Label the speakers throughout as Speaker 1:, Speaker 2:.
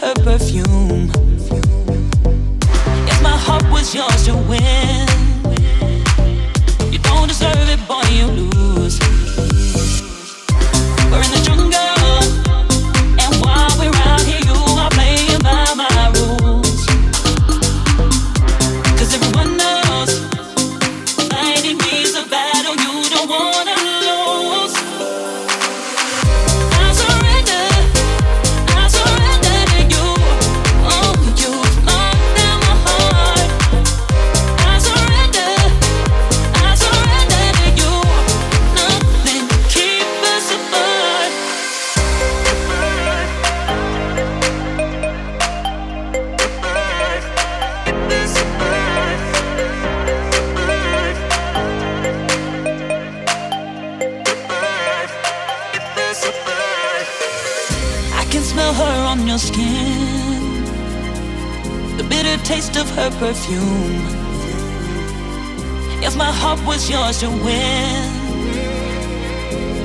Speaker 1: her perfume. If my heart was yours to win, you don't deserve it, boy, you lose. We're in the jungle, and while we're out here, you are playing by my rules. 'Cause everyone knows fighting me's a battle you don't wanna lose. I surrender to you. Oh, you locked down my heart. I surrender to you. Nothing keep us apart. I can smell her on your skin, the bitter taste of her perfume. If my heart was yours to win,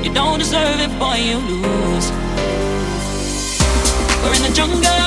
Speaker 1: you don't deserve it, boy, you lose. We're in the jungle,